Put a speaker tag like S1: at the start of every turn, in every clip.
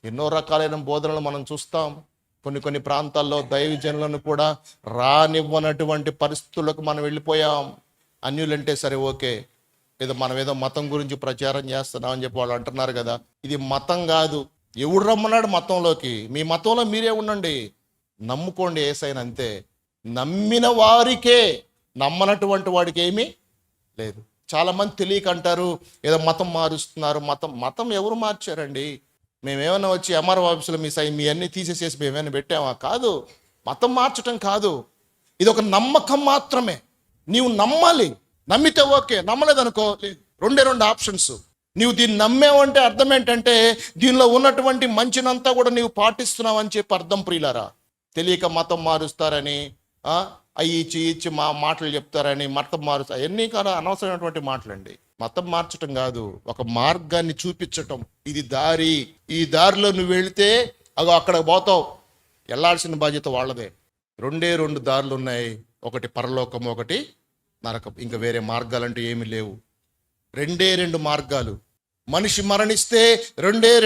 S1: ఎన్నో రకాలైన బోధనలు మనం చూస్తాం. కొన్ని ప్రాంతాల్లో దైవజనులను కూడా రానివ్వనటువంటి పరిస్థితులకు మనం వెళ్ళిపోయాం. అన్యులంటే సరే ఓకే, మనం ఏదో మతం గురించి ప్రచారం చేస్తున్నామని చెప్పి వాళ్ళు అంటున్నారు కదా. ఇది మతం కాదు. ఎవడు రమ్మన్నాడు మతంలోకి? మీ మతంలో మీరే ఉండండి, నమ్ముకోండి యేసయ్యను అంతే. నమ్మిన వారికే, నమ్మనటువంటి వాడికి ఏమీ లేదు. చాలామంది తెలియక అంటారు ఏదో మతం మారుస్తున్నారు. మతం ఎవరు మార్చారండి? మేమేమైనా వచ్చి ఎంఆర్ఓ ఆఫీసులో మీ అన్నీ తీసేసేసి మేమేమైనా పెట్టామా? కాదు. మతం మార్చటం కాదు, ఇది ఒక నమ్మకం మాత్రమే. నీవు నమ్మాలి, నమ్మితే ఓకే, నమ్మలేదనుకో రెండు ఆప్షన్స్. నీవు దీన్ని నమ్మేవంటే అర్థం ఏంటంటే దీనిలో ఉన్నటువంటి మంచినంతా కూడా నీవు పాటిస్తున్నావు అని చెప్పి అర్థం. ప్రియులారా, తెలియక మతం మారుస్తారని, అవి ఇచ్చి మాటలు చెప్తారని మతం మారుస్తారు, అవన్నీ కాదు అనవసరమైనటువంటి మాటలండి. మతం మార్చటం కాదు, ఒక మార్గాన్ని చూపించటం. ఇది దారి, ఈ దారిలో నువ్వు వెళితే అక్కడ పోతావు. వెళ్ళాల్సిన బాధ్యత వాళ్ళదే. రెండు దారులు ఉన్నాయి, ఒకటి పరలోకం, ఒకటి నరకం. ఇంకా వేరే మార్గాలంటూ ఏమీ లేవు. రెండు మార్గాలు. మనిషి మరణిస్తే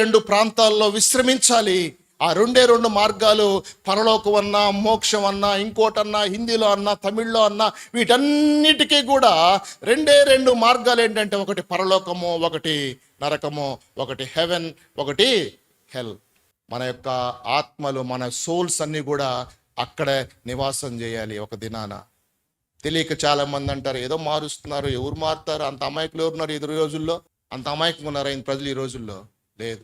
S1: రెండు ప్రాంతాల్లో విశ్రమించాలి. ఆ రెండు మార్గాలు, పరలోకం అన్నా, మోక్షం అన్నా, ఇంకోటన్నా, హిందీలో అన్నా, తమిళ్లో అన్నా, వీటన్నిటికీ కూడా రెండు మార్గాలు ఏంటంటే ఒకటి పరలోకము, ఒకటి నరకము, ఒకటి హెవెన్, ఒకటి హెల్. మన యొక్క ఆత్మలు, మన సోల్స్ అన్నీ కూడా అక్కడే నివాసం చేయాలి ఒక దినాన. తెలియక చాలా మంది అంటారు ఏదో మారుస్తున్నారు. ఎవరు మారుతారు? అంత అమాయకులు ఎవరున్నారు ఈ రోజుల్లో? అంత అమాయకంగా ఉన్నారు ప్రజలు ఈ రోజుల్లో? లేదు.